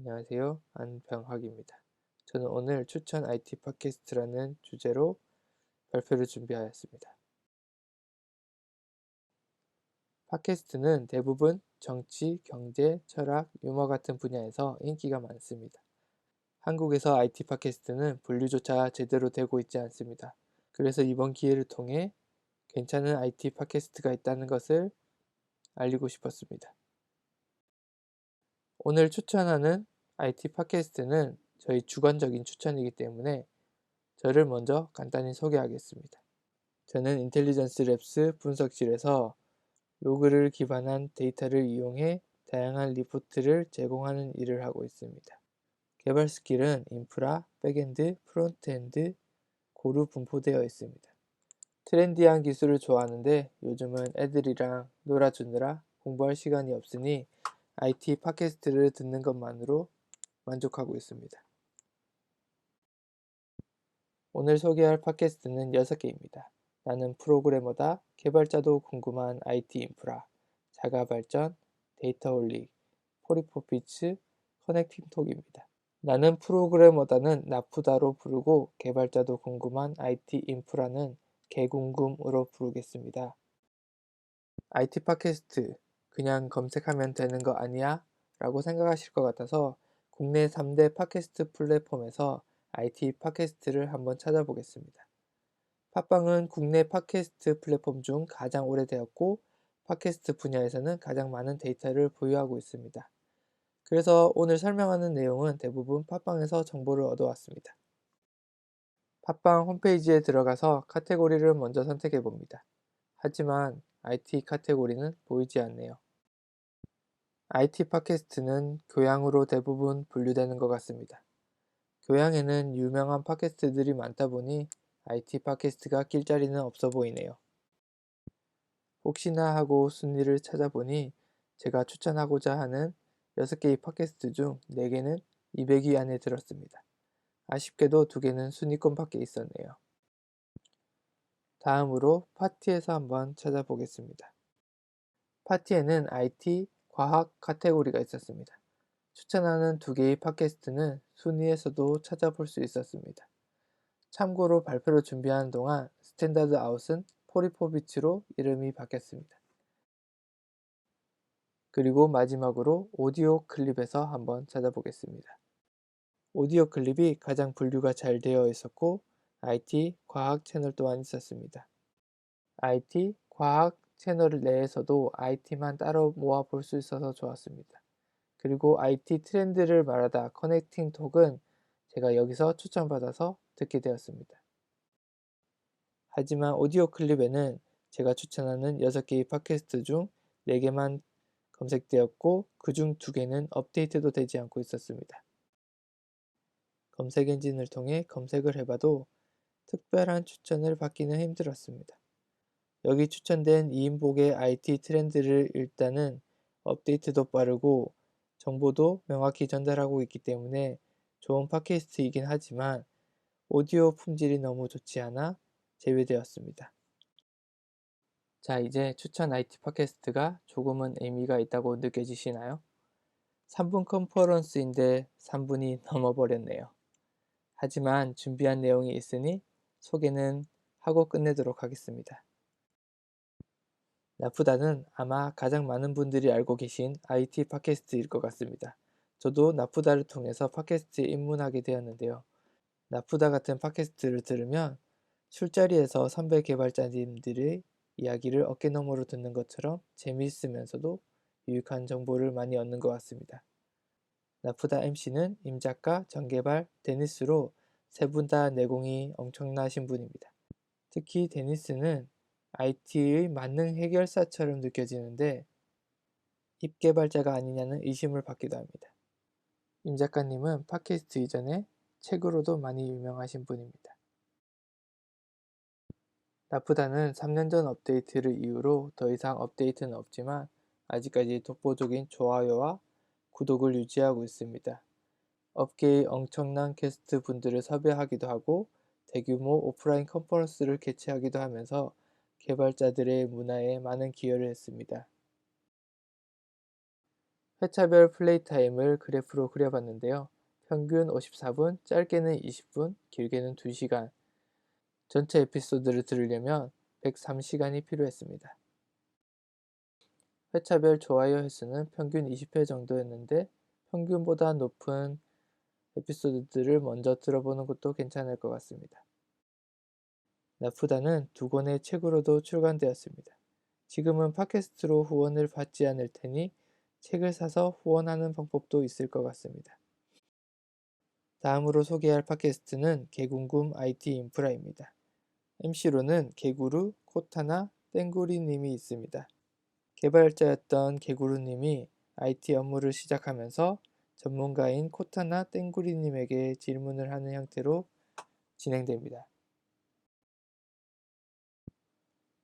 안녕하세요. 안병학입니다. 저는 오늘 추천 IT 팟캐스트라는 주제로 발표를 준비하였습니다. 팟캐스트는 대부분 정치, 경제, 철학, 유머 같은 분야에서 인기가 많습니다. 한국에서 IT 팟캐스트는 분류조차 제대로 되고 있지 않습니다. 그래서 이번 기회를 통해 괜찮은 IT 팟캐스트가 있다는 것을 알리고 싶었습니다. 오늘 추천하는 IT 팟캐스트는 저희 주관적인 추천이기 때문에 저를 먼저 간단히 소개하겠습니다. 저는 인텔리전스 랩스 분석실에서 로그를 기반한 데이터를 이용해 다양한 리포트를 제공하는 일을 하고 있습니다. 개발 스킬은 인프라, 백엔드, 프론트엔드 고루 분포되어 있습니다. 트렌디한 기술을 좋아하는데 요즘은 애들이랑 놀아주느라 공부할 시간이 없으니 IT 팟캐스트를 듣는 것만으로 만족하고 있습니다. 오늘 소개할 팟캐스트는 6개입니다. 나는 프로그래머다, 개발자도 궁금한 IT 인프라, 자가발전, 데이터홀릭, 포리포피츠, 커넥팅톡입니다. 나는 프로그래머다는 나프다로 부르고 개발자도 궁금한 IT 인프라는 개궁금으로 부르겠습니다. IT 팟캐스트 그냥 검색하면 되는 거 아니야? 라고 생각하실 것 같아서 국내 3대 팟캐스트 플랫폼에서 IT 팟캐스트를 한번 찾아보겠습니다. 팟빵은 국내 팟캐스트 플랫폼 중 가장 오래되었고 팟캐스트 분야에서는 가장 많은 데이터를 보유하고 있습니다. 그래서 오늘 설명하는 내용은 대부분 팟빵에서 정보를 얻어왔습니다. 팟빵 홈페이지에 들어가서 카테고리를 먼저 선택해 봅니다. 하지만 IT 카테고리는 보이지 않네요. IT 팟캐스트는 교양으로 대부분 분류되는 것 같습니다. 교양에는 유명한 팟캐스트들이 많다 보니 IT 팟캐스트가 낄 자리는 없어 보이네요. 혹시나 하고 순위를 찾아보니 제가 추천하고자 하는 6개의 팟캐스트 중 4개는 200위 안에 들었습니다. 아쉽게도 2개는 순위권 밖에 있었네요. 다음으로 파티에서 한번 찾아보겠습니다. 파티에는 IT, 과학 카테고리가 있었습니다. 추천하는 2개의 팟캐스트는 순위에서도 찾아볼 수 있었습니다. 참고로 발표를 준비하는 동안 스탠다드 아웃은 포리포비치로 이름이 바뀌었습니다. 그리고 마지막으로 오디오 클립에서 한번 찾아보겠습니다. 오디오 클립이 가장 분류가 잘 되어 있었고 IT, 과학 채널 또한 있었습니다. IT, 과학 채널 내에서도 IT만 따로 모아 볼 수 있어서 좋았습니다. 그리고 IT 트렌드를 말하다 커넥팅 톡은 제가 여기서 추천받아서 듣게 되었습니다. 하지만 오디오 클립에는 제가 추천하는 6개의 팟캐스트 중 4개만 검색되었고 그중 2개는 업데이트도 되지 않고 있었습니다. 검색 엔진을 통해 검색을 해봐도 특별한 추천을 받기는 힘들었습니다. 여기 추천된 2인복의 IT 트렌드를 일단은 업데이트도 빠르고 정보도 명확히 전달하고 있기 때문에 좋은 팟캐스트이긴 하지만 오디오 품질이 너무 좋지 않아 제외되었습니다. 자, 이제 추천 IT 팟캐스트가 조금은 의미가 있다고 느껴지시나요? 3분 컨퍼런스인데 3분이 넘어버렸네요. 하지만 준비한 내용이 있으니 소개는 하고 끝내도록 하겠습니다. 나프다는 아마 가장 많은 분들이 알고 계신 IT 팟캐스트일 것 같습니다. 저도 나프다를 통해서 팟캐스트에 입문하게 되었는데요. 나프다 같은 팟캐스트를 들으면 술자리에서 선배 개발자님들의 이야기를 어깨너머로 듣는 것처럼 재미있으면서도 유익한 정보를 많이 얻는 것 같습니다. 나프다 MC는 임작가, 정개발, 데니스로 세 분 다 내공이 엄청나신 분입니다. 특히 데니스는 IT의 만능 해결사처럼 느껴지는데 입 개발자가 아니냐는 의심을 받기도 합니다. 임 작가님은 팟캐스트 이전에 책으로도 많이 유명하신 분입니다. 나프다는 3년 전 업데이트를 이후로 더 이상 업데이트는 없지만 아직까지 독보적인 좋아요와 구독을 유지하고 있습니다. 업계의 엄청난 게스트 분들을 섭외하기도 하고 대규모 오프라인 컨퍼런스를 개최하기도 하면서 개발자들의 문화에 많은 기여를 했습니다. 회차별 플레이 타임을 그래프로 그려봤는데요. 평균 54분, 짧게는 20분, 길게는 2시간. 전체 에피소드를 들으려면 103시간이 필요했습니다. 회차별 좋아요 횟수는 평균 20회 정도였는데 평균보다 높은 에피소드들을 먼저 들어보는 것도 괜찮을 것 같습니다. 나프다는 2권의 책으로도 출간되었습니다. 지금은 팟캐스트로 후원을 받지 않을 테니 책을 사서 후원하는 방법도 있을 것 같습니다. 다음으로 소개할 팟캐스트는 개궁금 IT 인프라입니다. MC로는 개구루, 코타나, 땡구리님이 있습니다. 개발자였던 개구루님이 IT 업무를 시작하면서 전문가인 코타나 땡구리님에게 질문을 하는 형태로 진행됩니다.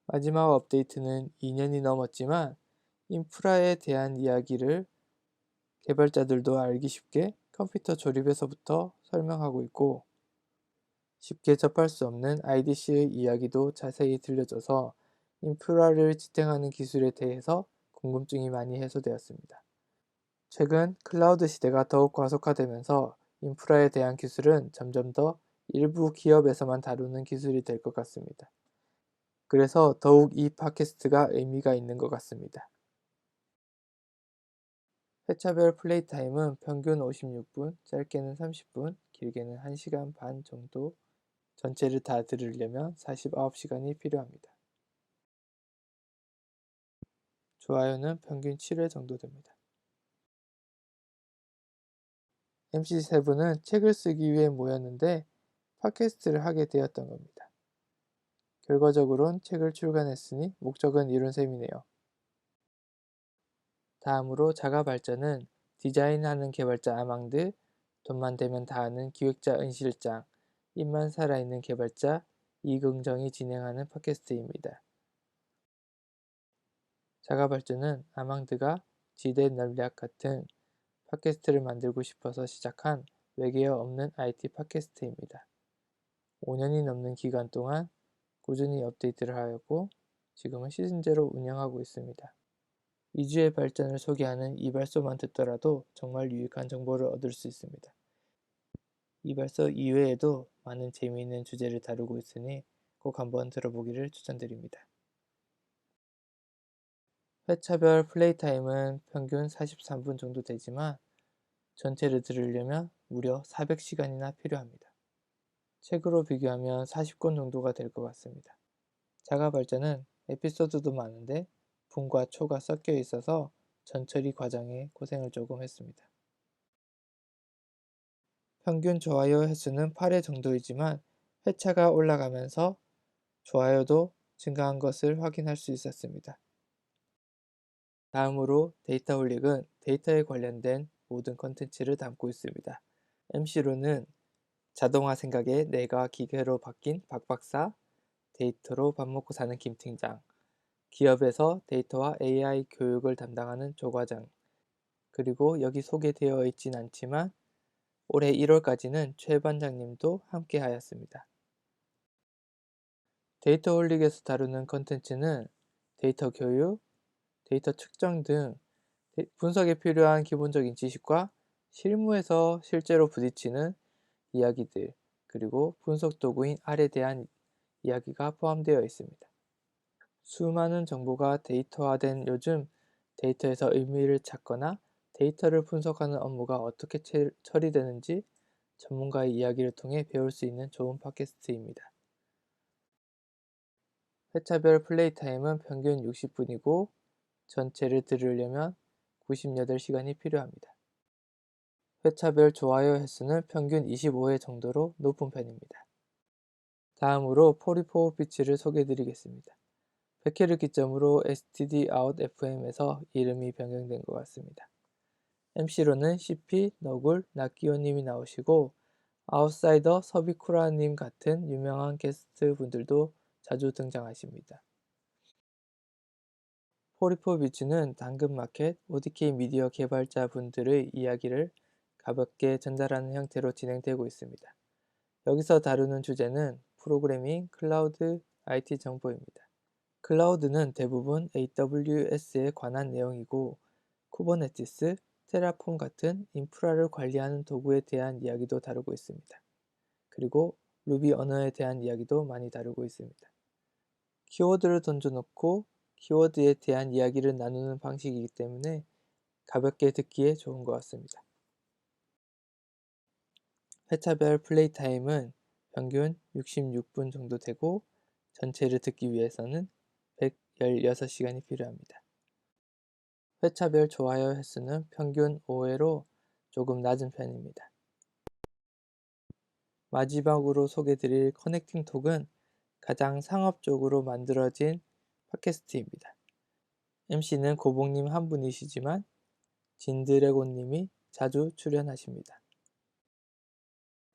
마지막 업데이트는 2년이 넘었지만 인프라에 대한 이야기를 개발자들도 알기 쉽게 컴퓨터 조립에서부터 설명하고 있고 쉽게 접할 수 없는 IDC의 이야기도 자세히 들려줘서 인프라를 지탱하는 기술에 대해서 궁금증이 많이 해소되었습니다. 최근 클라우드 시대가 더욱 과속화되면서 인프라에 대한 기술은 점점 더 일부 기업에서만 다루는 기술이 될 것 같습니다. 그래서 더욱 이 팟캐스트가 의미가 있는 것 같습니다. 회차별 플레이 타임은 평균 56분, 짧게는 30분, 길게는 1시간 반 정도. 전체를 다 들으려면 49시간이 필요합니다. 좋아요는 평균 7회 정도 됩니다. MC7은 책을 쓰기 위해 모였는데 팟캐스트를 하게 되었던 겁니다. 결과적으론 책을 출간했으니 목적은 이룬 셈이네요. 다음으로 자가 발전은 디자인하는 개발자 아망드, 돈만 되면 다 하는 기획자 은실장, 입만 살아있는 개발자 이긍정이 진행하는 팟캐스트입니다. 자가 발전은 아망드가 지대 널략 같은 팟캐스트를 만들고 싶어서 시작한 외계어 없는 IT 팟캐스트입니다. 5년이 넘는 기간 동안 꾸준히 업데이트를 하였고 지금은 시즌제로 운영하고 있습니다. 2주의 발전을 소개하는 이발소만 듣더라도 정말 유익한 정보를 얻을 수 있습니다. 이발소 이외에도 많은 재미있는 주제를 다루고 있으니 꼭 한번 들어보기를 추천드립니다. 회차별 플레이 타임은 평균 43분 정도 되지만 전체를 들으려면 무려 400시간이나 필요합니다. 책으로 비교하면 40권 정도가 될 것 같습니다. 자가 발전은 에피소드도 많은데 붕과 초가 섞여 있어서 전처리 과정에 고생을 조금 했습니다. 평균 좋아요 횟수는 8회 정도이지만 회차가 올라가면서 좋아요도 증가한 것을 확인할 수 있었습니다. 다음으로 데이터홀릭은 데이터에 관련된 모든 컨텐츠를 담고 있습니다. MC로는 자동화 생각에 뇌가 기계로 바뀐 박박사, 데이터로 밥 먹고 사는 김팀장, 기업에서 데이터와 AI 교육을 담당하는 조과장, 그리고 여기 소개되어 있진 않지만 올해 1월까지는 최 반장님도 함께 하였습니다. 데이터홀릭에서 다루는 컨텐츠는 데이터 교육, 데이터 측정 등 분석에 필요한 기본적인 지식과 실무에서 실제로 부딪히는 이야기들, 그리고 분석 도구인 R에 대한 이야기가 포함되어 있습니다. 수많은 정보가 데이터화된 요즘 데이터에서 의미를 찾거나 데이터를 분석하는 업무가 어떻게 처리되는지 전문가의 이야기를 통해 배울 수 있는 좋은 팟캐스트입니다. 회차별 플레이 타임은 평균 60분이고 전체를 들으려면 98시간이 필요합니다. 회차별 좋아요 횟수는 평균 25회 정도로 높은 편입니다. 다음으로 포리포 피치를 소개해드리겠습니다. 100회를 기점으로 STD Out FM에서 이름이 변경된 것 같습니다. MC로는 CP, 너굴, 낙기호님이 나오시고 아웃사이더 서비쿠라님 같은 유명한 게스트 분들도 자주 등장하십니다. 포리포 비치는 당근마켓, ODK 미디어 개발자 분들의 이야기를 가볍게 전달하는 형태로 진행되고 있습니다. 여기서 다루는 주제는 프로그래밍, 클라우드, IT 정보입니다. 클라우드는 대부분 AWS에 관한 내용이고 쿠버네티스, 테라폼 같은 인프라를 관리하는 도구에 대한 이야기도 다루고 있습니다. 그리고 루비 언어에 대한 이야기도 많이 다루고 있습니다. 키워드를 던져놓고 키워드에 대한 이야기를 나누는 방식이기 때문에 가볍게 듣기에 좋은 것 같습니다. 회차별 플레이 타임은 평균 66분 정도 되고 전체를 듣기 위해서는 116시간이 필요합니다. 회차별 좋아요 횟수는 평균 5회로 조금 낮은 편입니다. 마지막으로 소개드릴 커넥팅 톡은 가장 상업적으로 만들어진 팟캐스트입니다. MC는 고봉님 한 분이시지만 진드래곤님이 자주 출연하십니다.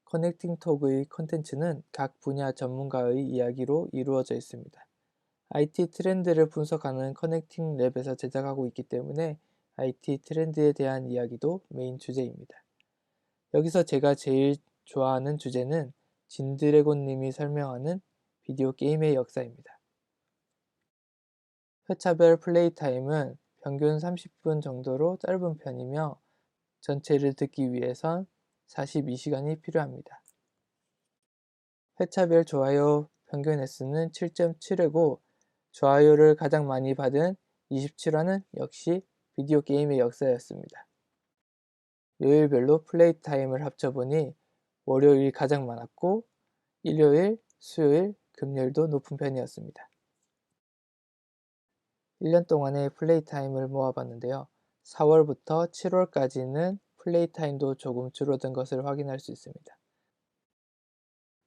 커넥팅 톡의 컨텐츠는 각 분야 전문가의 이야기로 이루어져 있습니다. IT 트렌드를 분석하는 커넥팅 랩에서 제작하고 있기 때문에 IT 트렌드에 대한 이야기도 메인 주제입니다. 여기서 제가 제일 좋아하는 주제는 진드래곤님이 설명하는 비디오 게임의 역사입니다. 회차별 플레이 타임은 평균 30분 정도로 짧은 편이며 전체를 듣기 위해선 42시간이 필요합니다. 회차별 좋아요 평균 횟수는 7.7회고 좋아요를 가장 많이 받은 27화는 역시 비디오 게임의 역사였습니다. 요일별로 플레이 타임을 합쳐보니 월요일이 가장 많았고 일요일, 수요일, 금요일도 높은 편이었습니다. 1년 동안의 플레이 타임을 모아봤는데요. 4월부터 7월까지는 플레이 타임도 조금 줄어든 것을 확인할 수 있습니다.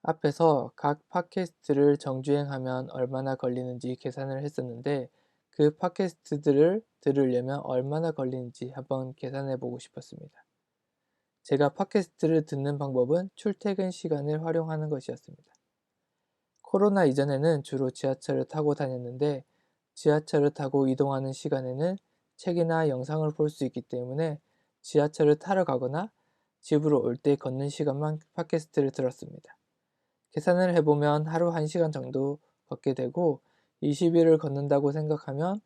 앞에서 각 팟캐스트를 정주행하면 얼마나 걸리는지 계산을 했었는데 그 팟캐스트들을 들으려면 얼마나 걸리는지 한번 계산해 보고 싶었습니다. 제가 팟캐스트를 듣는 방법은 출퇴근 시간을 활용하는 것이었습니다. 코로나 이전에는 주로 지하철을 타고 다녔는데 지하철을 타고 이동하는 시간에는 책이나 영상을 볼 수 있기 때문에 지하철을 타러 가거나 집으로 올 때 걷는 시간만 팟캐스트를 들었습니다. 계산을 해보면 하루 1시간 정도 걷게 되고 20일을 걷는다고 생각하면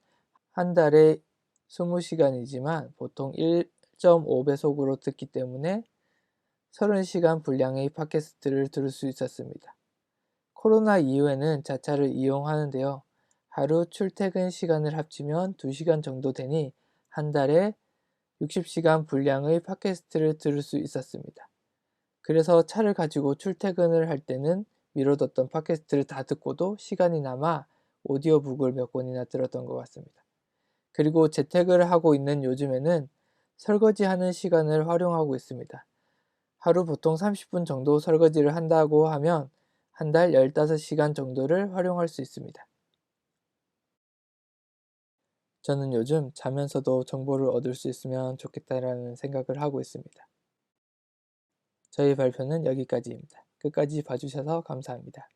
한 달에 20시간이지만 보통 1.5배속으로 듣기 때문에 30시간 분량의 팟캐스트를 들을 수 있었습니다. 코로나 이후에는 자차를 이용하는데요. 하루 출퇴근 시간을 합치면 2시간 정도 되니 한 달에 60시간 분량의 팟캐스트를 들을 수 있었습니다. 그래서 차를 가지고 출퇴근을 할 때는 미뤄뒀던 팟캐스트를 다 듣고도 시간이 남아 오디오북을 몇 권이나 들었던 것 같습니다. 그리고 재택을 하고 있는 요즘에는 설거지하는 시간을 활용하고 있습니다. 하루 보통 30분 정도 설거지를 한다고 하면 한 달 15시간 정도를 활용할 수 있습니다. 저는 요즘 자면서도 정보를 얻을 수 있으면 좋겠다라는 생각을 하고 있습니다. 저희 발표는 여기까지입니다. 끝까지 봐주셔서 감사합니다.